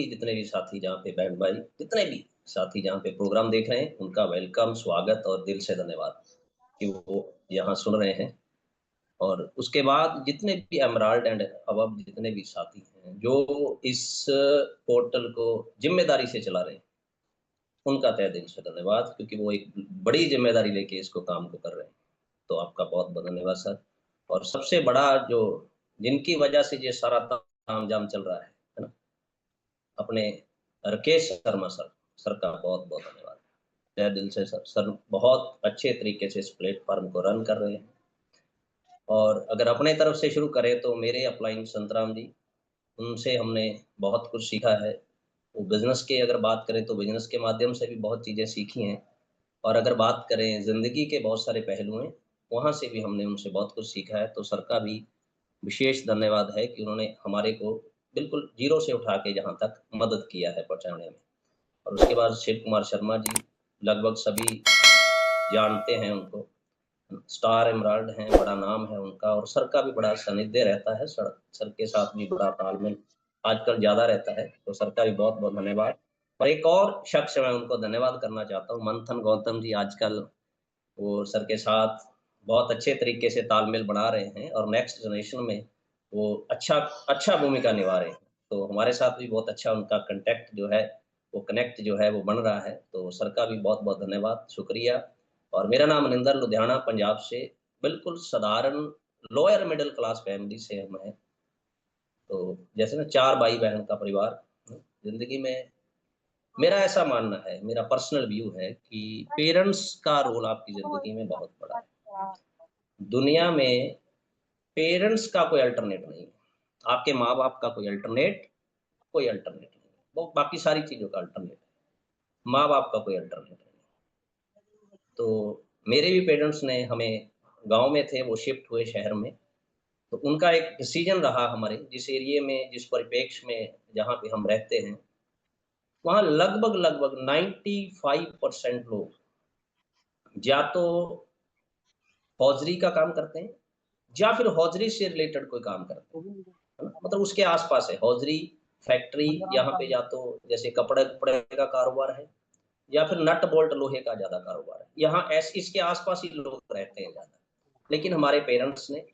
जितने भी साथी जहाँ पे बहन भाई, जितने भी साथी जहाँ पे प्रोग्राम देख रहे हैं, उनका वेलकम, स्वागत और दिल से धन्यवाद कि वो यहाँ सुन रहे हैं। और उसके बाद जितने भी एमराल्ड एंड अबव जितने भी साथी हैं, जो इस पोर्टल को ज़िम्मेदारी से चला रहे हैं, उनका तहे दिल से धन्यवाद, क्योंकि वो एक बड़ी ज़िम्मेदारी लेके इसको काम को कर रहे हैं। तो आपका बहुत-बहुत धन्यवाद सर। और सबसे बड़ा जो जिनकी वजह से ये सारा तामझाम चल रहा है ना? अपने राकेश शर्मा सर, सर का बहुत-बहुत धन्यवाद। तहे दिल से सर, सर बहुत अच्छे तरीके से इस प्लेटफ़ॉर्म को रन कर रहे हैं। और अगर अपने तरफ से शुरू करें तो मेरे अपलाइन संतराम जी, उनसे हमने बहुत कुछ सीखा है। वो बिज़नेस की अगर बात करें तो बिज़नेस के माध्यम से भी बहुत चीज़ें सीखी हैं। और अगर बात करें ज़िंदगी के बहुत सारे पहलू हैं, वहाँ से भी हमने उनसे बहुत कुछ सीखा है। तो सर का भी विशेष धन्यवाद है कि उन्होंने हमारे को बिल्कुल ज़ीरो से उठा के जहाँ तक मदद किया है पहुँचाने में। और उसके बाद शिव कुमार शर्मा जी, लगभग सभी जानते हैं उनको। स्टार एमराल्ड हैं, बड़ा नाम है उनका और सर का भी बड़ा सानिध्य रहता है। सर के साथ भी बड़ा तालमेल आजकल ज़्यादा रहता है, तो सर का भी बहुत-बहुत धन्यवाद। और एक और शख्स मैं उनको धन्यवाद करना चाहता हूँ, मंथन गौतम जी आजकल वो सर के साथ बहुत अच्छे तरीके से तालमेल बना रहे हैं और नेक्स्ट जनरेशन में वो अच्छा अच्छा भूमिका निभा रहे हैं। तो हमारे साथ भी बहुत अच्छा उनका कॉन्टैक्ट जो है, वो कनेक्ट जो है वो बन रहा है। तो सर का भी बहुत-बहुत धन्यवाद, शुक्रिया। और मेरा नाम मनिंदर लुधियाना पंजाब से, बिल्कुल साधारण लोअर मिडल क्लास फैमिली से हम हैं। तो जैसे ना 4 भाई-बहन का परिवार, ज़िंदगी में मेरा ऐसा मानना है, मेरा पर्सनल व्यू है कि पेरेंट्स का रोल आपकी ज़िंदगी में बहुत बड़ा है। दुनिया में पेरेंट्स का कोई अल्टरनेट नहीं है। आपके माँ-बाप का कोई अल्टरनेट नहीं है। वो बाकी सारी चीज़ों का अल्टरनेट है। माँ-बाप का कोई अल्टरनेट नहीं है। तो मेरे भी पेरेंट्स ने हमें गाँव में थे, वो शिफ्ट हुए शहर में। तो उनका एक डिसीज़न रहा हमारे जिस एरिये में, जिस परिप्रेक्ष्य में जहाँ पे हम रहते हैं, वहाँ लगभग-लगभग 95% लोग या तो हौज़री का काम करते हैं या फिर हौज़री से रिलेटेड कोई काम करते हैं, है ना? मतलब उसके आस-पास है हौज़री, फैक्ट्री, यहाँ पे या तो जैसे कपड़े-वपड़े का कारोबार है या फिर नट बोल्ट लोहे का ज़्यादा कारोबार है। यहाँ इसके आस-पास ही लोग रहते हैं ज़्यादा। लेकिन हमारे पेरेंट्स ने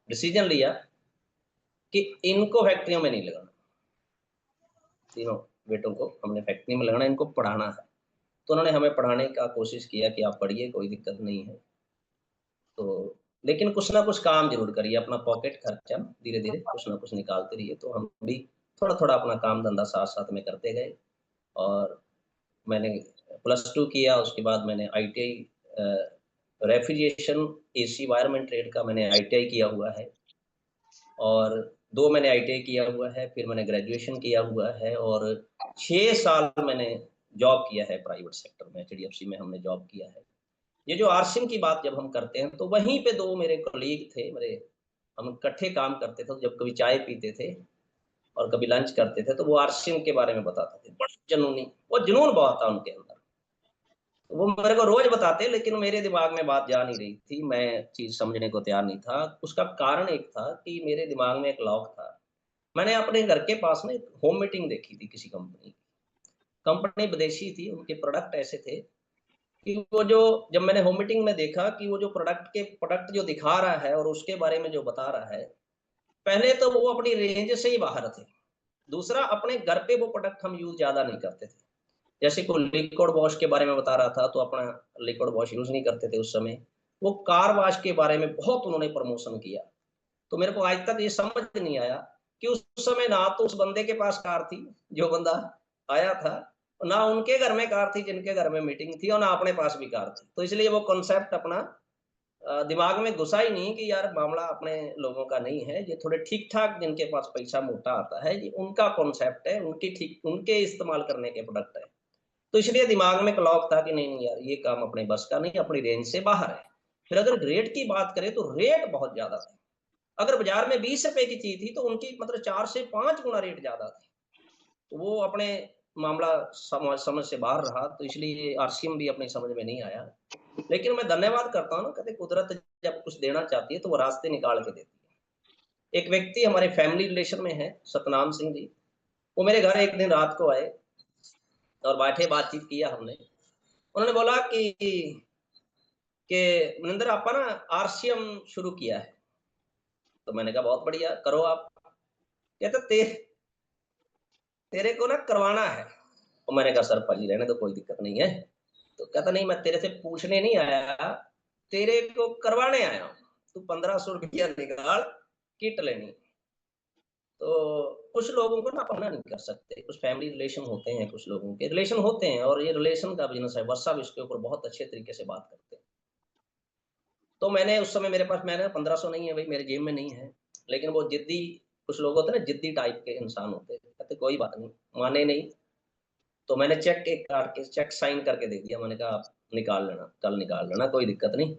डिसीज़न लिया कि इनको फैक्ट्रियों में नहीं लगाना। तीनों बेटों को हमने फैक्ट्री में लगाना है, इनको पढ़ाना है। तो उन्होंने हमें पढ़ाने का कोशिश किया कि आप पढ़िए, कोई दिक्कत नहीं है। तो लेकिन कुछ ना कुछ काम ज़रूर करिए, अपना पॉकेट खर्चा धीरे-धीरे कुछ ना कुछ निकालते रहिए। तो हम भी थोड़ा-थोड़ा अपना काम-धंधा साथ-साथ में करते गए और मैंने +2 किया, उसके बाद मैंने ITI refrigeration AC wireman trade का मैंने आईटीआई किया हुआ है और 2 मैंने आईटीआई किया हुआ है, फिर मैंने ग्रेजुएशन किया हुआ है और 6 साल मैंने जॉब किया है प्राइवेट सेक्टर में, एचडीएफसी में हमने जॉब किया है। ये जो आरसिम की बात जब हम करते हैं, तो वहीं पे 2 मेरे कलीग थे हम इकट्ठे काम करते थे, तो जब कभी चाय पीते थे और कभी लंच करते थे, तो वो आरसिम के बारे में बताते थे। बड़ी जुनूनी वो जुनून बहुत था उनके अंदर। वो मेरे को रोज़ बताते, लेकिन मेरे दिमाग में बात जा नहीं रही थी, मैं चीज़ समझने को तैयार नहीं था। उसका कारण एक था कि मेरे दिमाग में एक लॉक था। मैंने अपने घर के पास में एक होम मीटिंग देखी थी किसी कंपनी की। कंपनी विदेशी थी, उनके प्रोडक्ट ऐसे थे कि वो जो जब मैंने होम मीटिंग में देखा कि वो जो प्रोडक्ट जो दिखा रहा है और उसके बारे में जो बता रहा है, पहले तो वो अपनी रेंज से ही बाहर थे। दूसरा अपने घर पे वो प्रोडक्ट हम यूज़ ज़्यादा नहीं करते थे। जैसे कोई लिक्विड वॉश के बारे में बता रहा था, तो अपना लिक्विड वॉश यूज़ नहीं करते थे उस समय। वो कार वॉश के बारे में बहुत उन्होंने प्रमोशन किया। तो मेरे को आज तक ये समझ नहीं आया कि उस समय ना तो उस बंदे के पास कार थी, जो बंदा आया था, ना उनके घर में कार थी जिनके घर में मीटिंग थी और ना अपने पास भी कार थी। तो इसलिए वो कॉन्सेप्ट अपना दिमाग में घुसा ही नहीं कि यार मामला अपने लोगों का नहीं है, ये थोड़े ठीक-ठाक जिनके पास पैसा मोटा आता है, ये उनका कॉन्सेप्ट है, उनके इस्तेमाल करने के प्रोडक्ट है। तो इसलिए दिमाग में क्लॉक था कि नहीं यार ये काम अपने बस का नहीं, अपनी रेंज से बाहर है। फिर अगर रेट की बात करें तो रेट बहुत ज़्यादा थे। अगर बाज़ार में ₹20 की चीज़ थी तो उनकी मतलब 4 से 5 गुना रेट ज़्यादा थी। तो वो अपने मामला समझ समझ से बाहर रहा, तो इसलिए आरसीएम भी अपनी समझ में नहीं आया। लेकिन मैं धन्यवाद करता हूँ ना, कहते कुदरत जब कुछ देना चाहती है तो वो रास्ते निकाल के देती है। एक व्यक्ति हमारे फैमिली रिलेशन में है, सतनाम सिंह जी। वो मेरे घर एक दिन रात को आए और बैठे, बातचीत किया हमने। उन्होंने बोला कि मनिंदर आपा ना आरसीएम शुरू किया है। तो मैंने कहा बहुत बढ़िया, करो आप। कहते तेरे को ना करवाना है। तो मैंने कहा सर पाजी रहने दो, कोई दिक्कत नहीं है। तो कहता नहीं, मैं तेरे से पूछने नहीं आया, तेरे को करवाने आया हूँ। तू 1500 रुपया निकाल, किट लेनी। तो कुछ लोगों को ना अपना नहीं कर सकते, कुछ फैमिली रिलेशन होते हैं, कुछ लोगों के रिलेशन होते हैं, और ये रिलेशन का बिजनेस है। वर्षा भी इसके ऊपर बहुत अच्छे तरीके से बात करते हैं। तो मैंने उस समय मेरे पास, मैंने 1500 नहीं है भाई, मेरे जेब में नहीं है, लेकिन वो जिद्दी, कुछ लोग होते हैं ना जिद्दी टाइप के इंसान होते हैं, कहते कोई बात नहीं, माने नहीं। तो मैंने चेक एक काट के, चेक साइन करके दे दिया। मैंने कहा आप निकाल लेना, कल निकाल लेना, कोई दिक्कत नहीं।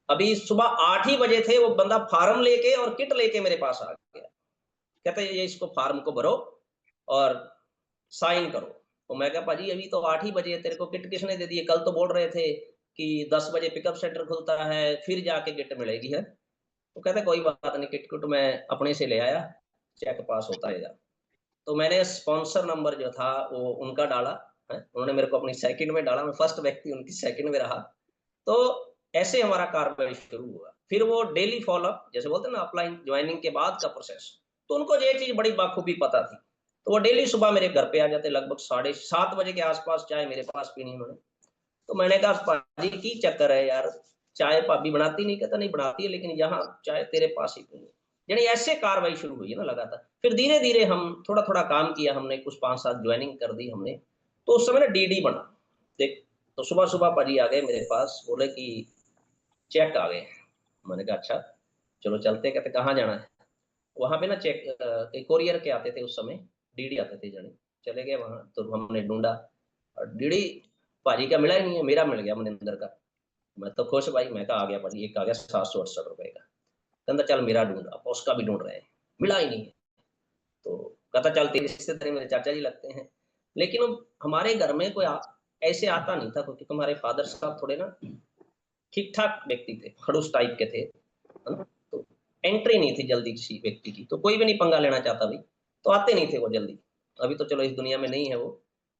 अभी सुबह 8 ही बजे थे, वो बंदा फार्म लेके और किट लेके मेरे पास आ गया। कहता है ये इसको फार्म को भरो और साइन करो। तो मैं कहा पाजी अभी तो 8 ही बजे है, तेरे को किट किसने दे दी है? कल तो बोल रहे थे कि 10 बजे पिकअप सेंटर खुलता है, फिर जाके किट मिलेगी है। तो कहते कोई बात नहीं, किट कुट मैं अपने से ले आया, चेक पास होता रहेगा। तो मैंने स्पॉन्सर नंबर जो था वो उनका डाला है, उन्होंने मेरे को अपनी सेकंड में डाला, मैं फर्स्ट व्यक्ति उनकी सेकंड में रहा। तो ऐसे हमारा कार्य शुरू हुआ। फिर वो डेली फॉलोअप, जैसे बोलते हैं ना अपलाइन ज्वाइनिंग के बाद का प्रोसेस, तो उनको ये चीज बड़ी बाखूबी पता थी। तो वो डेली सुबह मेरे घर पे आ जाते, लगभग 7:30 बजे के आसपास चाय मेरे पास पीनी उन्होंने। तो मैंने कहा पाजी की चक्कर है यार, चाय भाभी बनाती नहीं? कहता नहीं बनाती है, लेकिन यहाँ चाय तेरे पास ही पीनी। यानी ऐसे कार्रवाई शुरू हुई है ना लगातार। फिर धीरे धीरे हम थोड़ा थोड़ा काम किया हमने, कुछ 5-7 ज्वाइनिंग कर दी हमने। तो उस समय ना डीडी बना। देख, तो सुबह सुबह पाजी आ गए मेरे पास, बोले कि चेक आ गए। मैंने कहा अच्छा चलो चलते। कहते कहाँ जाना है? वहां पे ना चेक कोरियर के आते थे उस समय, डीडी आते थे जाने। चले गए वहां, तो हमने ढूंढा और डीडी पाजी का मिला ही नहीं है, मेरा मिल गया मनिंदर का। मैं तो खुश भाई, मैं कहा आ गया पाजी, एक आ गया 768 रुपए का। कहता चल मेरा ढूंढ, आप उसका भी ढूंढ रहे हैं, मिला ही नहीं है। तो कहता चल तेरे रिश्तेदारी मेरे चाचा जी लगते हैं। लेकिन हमारे घर में कोई ऐसे आता नहीं था, क्योंकि हमारे फादर साहब थोड़े ना ठीक ठाक व्यक्ति थे, खड़ूस टाइप के थे, है ना। तो एंट्री नहीं थी जल्दी किसी व्यक्ति की, तो कोई भी नहीं पंगा लेना चाहता भाई, तो आते नहीं थे वो जल्दी। अभी तो चलो इस दुनिया में नहीं है वो,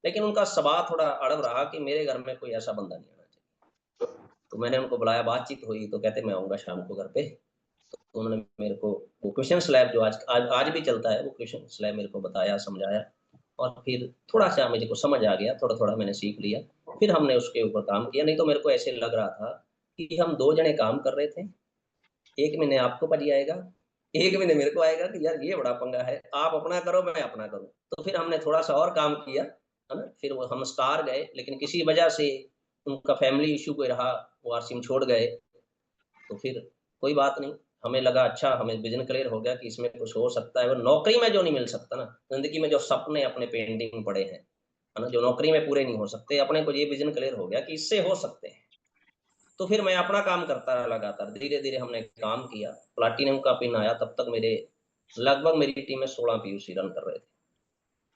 लेकिन उनका स्वभाव थोड़ा अड़ब रहा कि मेरे घर में कोई ऐसा बंदा नहीं आना चाहिए। तो मैंने उनको बुलाया, बातचीत हुई, तो कहते मैं आऊंगा शाम को घर पे। तो उन्होंने मेरे को वो क्वेश्चन स्लैब जो आज भी चलता है, वो क्वेश्चन स्लैब मेरे को बताया, समझाया। और फिर थोड़ा-सा मुझे को समझ आ गया, थोड़ा-थोड़ा मैंने सीख लिया। फिर हमने उसके ऊपर काम किया, नहीं तो मेरे को ऐसे लग रहा था कि हम 2 जने काम कर रहे थे। 1 महीने आपको पाजी आएगा, 1 महीने मेरे को आएगा कि यार ये बड़ा पंगा है, आप अपना करो, मैं अपना करूँ। तो फिर हमने थोड़ा-सा और काम किया, है ना? फिर वो हम स्टार गए, लेकिन किसी वजह से उनका फैमिली इश्यू कोई रहा, वो आरसीएम छोड़ गए। तो फिर कोई बात नहीं, हमें लगा अच्छा, हमें विज़न क्लियर हो गया कि इसमें कुछ हो सकता है। वो नौकरी में जो नहीं मिल सकता ना, ज़िंदगी में जो सपने अपने पेंडिंग पड़े हैं, है ना? जो नौकरी में पूरे नहीं हो सकते, अपने को ये विज़न क्लियर हो गया कि इससे हो सकते हैं। तो फिर मैं अपना काम करता रहा लगातार, धीरे-धीरे हमने काम किया। प्लैटिनम का पिन आया, तब तक मेरे लगभग मेरी टीम में 16 पीयूसी रन कर रहे थे,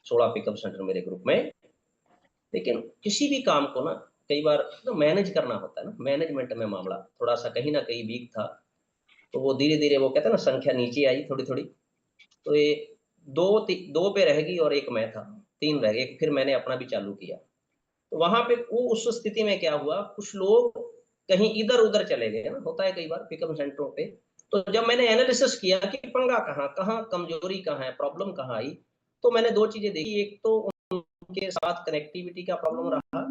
16 पिकअप सेंटर मेरे ग्रुप में। लेकिन किसी भी काम को ना कई बार ना मैनेज करना होता है ना, मैनेजमेंट में मामला थोड़ा-सा कहीं न कहीं वीक था। तो वो धीरे-धीरे, वो कहते हैं ना, संख्या नीचे आई थोड़ी-थोड़ी। तो ये 2 पे रहेगी और 1 मैं था, 3 रह गए, एक फिर मैंने अपना भी चालू किया। तो वहाँ पे वो उस स्थिति में क्या हुआ, कुछ लोग कहीं इधर-उधर चले गए ना, होता है कई बार पिकअप सेंटरों पे। तो जब मैंने एनालिसिस किया कि पंगा कहाँ, कहाँ कमजोरी कहाँ है, प्रॉब्लम कहाँ आई, तो मैंने 2 चीज़ें देखी। एक तो उनके साथ कनेक्टिविटी का प्रॉब्लम रहा,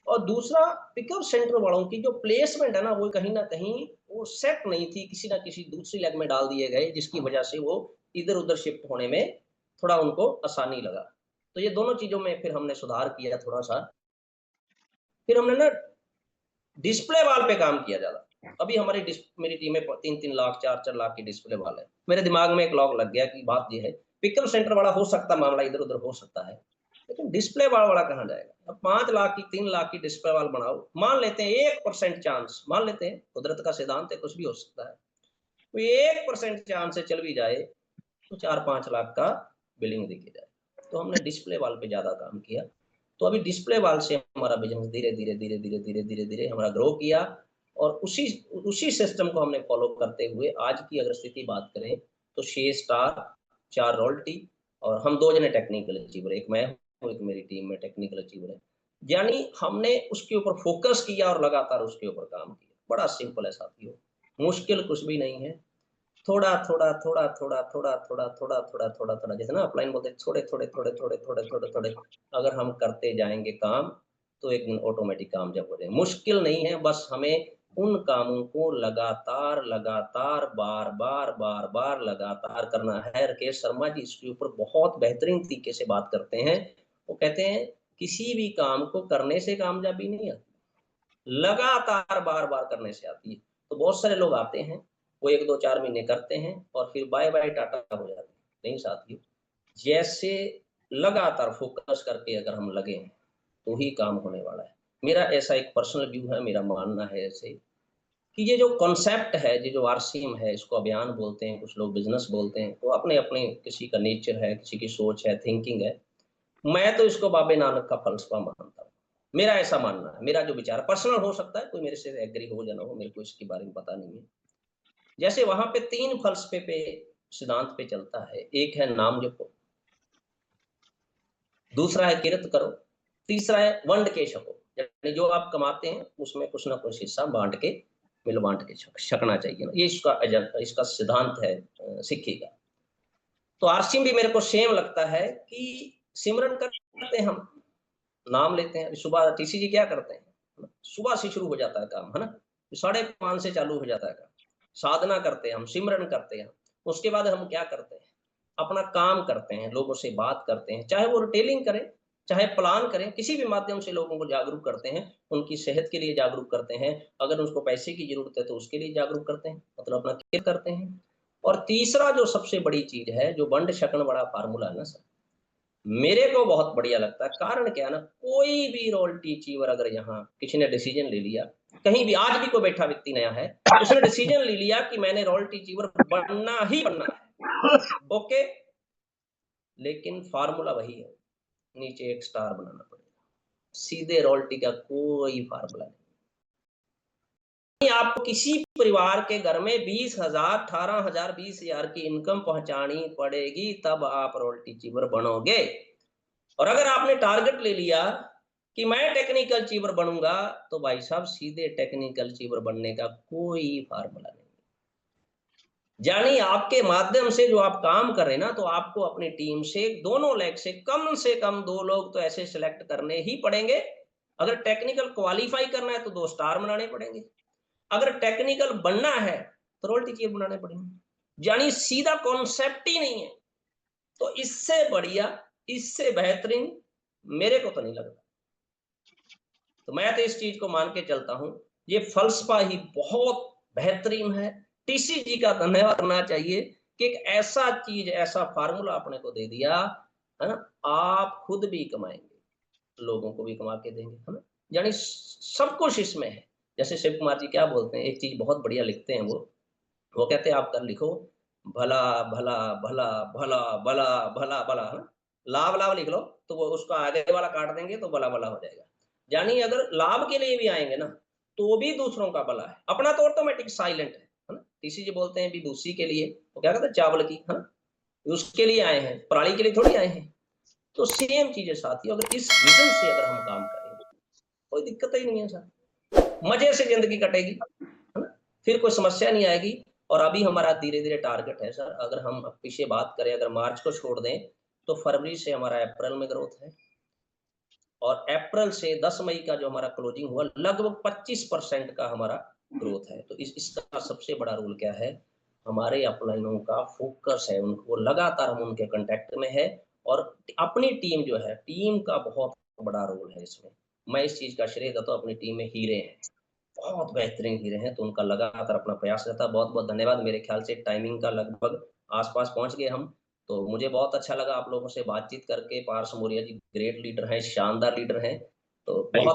और दूसरा पिकअप सेंटर वालों की जो प्लेसमेंट है ना, वो कहीं न कहीं वो सेट नहीं थी, किसी न किसी दूसरी लेग में डाल दिए गए, जिसकी वजह से वो इधर-उधर शिफ्ट होने में थोड़ा उनको आसानी लगा। तो ये दोनों चीज़ों में फिर हमने सुधार किया थोड़ा-सा। फिर हमने ना डिस्प्ले वॉल पे काम किया ज़्यादा। अभी हमारी मेरी टीम में 3-3 लाख, 4-4 लाख की डिस्प्ले वॉल है। मेरे दिमाग में एक लॉक लग गया कि बात ये है, पिकअप सेंटर वाला हो सकता है, मामला इधर-उधर हो सकता है, लेकिन डिस्प्ले वॉल वाला कहाँ जाएगा? अब 5 लाख की, 3 लाख की डिस्प्ले वॉल बनाओ, मान लेते हैं 1% चांस, मान लेते हैं, कुदरत का सिद्धांत है, कुछ भी हो सकता है। तो 1% चांस से चल भी जाए, तो 4-5 लाख का बिलिंग देखी जाए। तो हमने डिस्प्ले वॉल पे ज़्यादा काम किया। तो अभी डिस्प्ले वॉल से हमारा बिज़नेस धीरे-धीरे, धीरे-धीरे, धीरे-धीरे, धीरे हमारा ग्रो किया, और उसी उसी सिस्टम को हमने फ़ॉलो करते हुए आज की अगर स्थिति बात करें, तो 6 स्टार, 4 रॉयल्टी और हम 2 जने टेक्निकल अचीवर, एक मैं हूँ, एक मेरी टीम में टेक्निकल अचीवर है। यानी हमने उसके ऊपर फ़ोकस किया और लगातार उसके ऊपर काम किया। बड़ा सिंपल है साथियों, मुश्किल कुछ भी नहीं है। थोड़ा, थोड़ा, थोड़ा, थोड़ा, थोड़ा, थोड़ा, थोड़ा, थोड़ा, थोड़ा, थोड़ा, जैसे ना अपलाइन बोलते हैं थोड़े, थोड़े, थोड़े, थोड़े, थोड़े, थोड़े, थोड़े, अगर हम करते जाएँगे काम, तो एक दिन ऑटोमेटिक काम जब हो जाए। मुश्किल नहीं है, बस हमें उन कामों को लगातार, लगातार, बार-बार, बार-बार लगातार करना है। राकेश शर्मा जी इसके ऊपर बहुत बेहतरीन तरीके से बात करते हैं। वो कहते हैं, किसी भी काम को करने से कामयाबी नहीं आती, लगातार बार-बार करने से आती है। तो बहुत सारे लोग आते हैं, वो 1, 2, 4 महीने करते हैं और फिर बाय-बाय टाटा हो जाते हैं। नहीं साथियों, जैसे लगातार फ़ोकस करके अगर हम लगे हैं, तो ही काम होने वाला है। मेरा ऐसा एक पर्सनल व्यू है, मेरा मानना है ऐसे कि ये जो कॉन्सेप्ट है, ये जो आरसीएम है, इसको अभियान बोलते हैं, कुछ लोग बिज़नेस बोलते हैं, तो अपने-अपने किसी का नेचर है, किसी की सोच है, थिंकिंग है। मैं तो इसको बाबे नानक का फ़लसफ़ा मानता हूँ। मेरा ऐसा मानना है, मेरा जो विचार है, पर्सनल हो सकता है, कोई मेरे से एग्री हो या ना हो, मेरे को इसके बारे में पता नहीं है। जैसे वहाँ पे 3 फ़लसफ़े पे सिद्धांत पे चलता है, एक है नाम जपो, दूसरा है किरत करो, तीसरा है वंड के छको। यानी जो आप कमाते हैं, उसमें कुछ ना कुछ हिस्सा बाँट के, मिल बाँट के छकना चाहिए ना, ये इसका इसका सिद्धांत है सिक्खी का। तो आरसीएम भी मेरे को सेम लगता है कि सिमरन करते हैं हम, नाम लेते हैं। सुबह टीसी जी क्या करते हैं? सुबह से शुरू हो जाता है काम, है ना? 5:30 से चालू हो जाता है काम। साधना करते हैं हम, सिमरन करते हैं। उसके बाद हम क्या करते हैं? अपना काम करते हैं, लोगों से बात करते हैं, चाहे वो रिटेलिंग करें, चाहे प्लान करें, किसी भी माध्यम से लोगों को जागरूक करते हैं, उनकी सेहत के लिए जागरूक करते हैं, अगर उसको पैसे की ज़रूरत है तो उसके लिए जागरूक करते हैं, मतलब अपना केयर करते हैं। और तीसरा जो सबसे बड़ी चीज़ है, जो वंड छकन बड़ा फ़ॉर्मूला है ना सर, मेरे को बहुत बढ़िया लगता है। कारण क्या है ना, कोई भी रॉयल्टी अचीवर अगर यहाँ किसी ने डिसीज़न ले लिया, कहीं भी आज भी कोई बैठा व्यक्ति नया है, उसने डिसीज़न ले लिया कि मैंने रॉयल्टी अचीवर बनना ही बनना है, ओके, लेकिन फ़ॉर्मूला वही है, नीचे एक स्टार बनाना पड़ेगा। सीधे रॉयल्टी का कोई फ़ॉर्मूला नहीं। आपको किसी परिवार के घर में 20,000, 18,000, 20,000 की इनकम पहुँचानी पड़ेगी, तब आप रॉयल्टी अचीवर बनोगे। और अगर आपने टारगेट ले लिया कि मैं टेक्निकल अचीवर बनूँगा, तो भाई साहब सीधे टेक्निकल अचीवर बनने का कोई फ़ॉर्मूला नहीं। यानी आपके माध्यम से जो आप काम कर रहे हैं ना, तो आपको अपनी टीम से दोनों लेग से कम 2 लोग तो ऐसे सिलेक्ट करने ही पड़ेंगे। अगर टेक्निकल क्वालीफाई करना है, तो 2 स्टार बनाने पड़ेंगे। अगर टेक्निकल बनना है, तो रोल टीचिए बनाने पड़ेंगे। यानी सीधा कॉन्सेप्ट ही नहीं है। तो इससे बढ़िया, इससे बेहतरीन मेरे को तो नहीं लगता। तो मैं तो इस चीज़ को मान के चलता हूँ, ये फ़लसफ़ा ही बहुत बेहतरीन है। टीसी जी का धन्यवाद करना चाहिए कि एक ऐसा चीज़, ऐसा फ़ॉर्मूला आपने को दे दिया, है ना? आप खुद भी कमाएँगे, लोगों को भी कमा के देंगे, है ना? यानी सब कुछ इसमें है। जैसे शिव कुमार जी क्या बोलते हैं, एक चीज़ बहुत बढ़िया लिखते हैं वो कहते हैं आप कल लिखो, भला, भला, भला, भला, भला, भला, भला, है ना? लाभ, लाभ लिख लो, तो वो उसका आगे वाला काट देंगे तो भला, भला हो जाएगा। यानी अगर लाभ के लिए भी आएँगे ना, तो भी दूसरों का भला है। अपना तो ऑटोमैटिक साइलेंट है ना? टीसी जी बोलते हैं विदुषी के लिए, वो क्या कहते हैं चावल की, है ना? उसके लिए आए हैं, पराली के लिए थोड़ी आए हैं। तो सेम चीज़ है साथियों, अगर इस विज़न से अगर हम काम करें, कोई दिक्कत ही नहीं है सर। मज़े से ज़िंदगी कटेगी, है ना? फिर कोई समस्या नहीं आएगी। और अभी हमारा धीरे-धीरे टारगेट है सर, अगर हम पीछे बात करें, अगर मार्च को छोड़ दें, तो फरवरी से हमारा अप्रैल में ग्रोथ है और अप्रैल से 10 मई का जो हमारा क्लोजिंग हुआ, लगभग 25% का हमारा ग्रोथ है। तो इसका सबसे बड़ा रोल क्या है? हमारे अपलाइनों का फ़ोकस है, उनको लगातार हम उनके कॉन्टैक्ट में है और अपनी टीम जो है, टीम का बहुत बड़ा रोल है इसमें। मैं इस चीज़ का श्रेय देता हूँ, अपनी टीम में हीरे हैं। बहुत बेहतरीन हीरे हैं, तो उनका लगातार अपना प्रयास रहता है। बहुत-बहुत धन्यवाद। मेरे ख़्याल से टाइमिंग का लगभग आस-पास पहुँच गए हम। तो मुझे बहुत अच्छा लगा आप लोगों से बातचीत करके। Parse Maurya ji great leader हैं, शानदार लीडर हैं। तो थैंक बहुत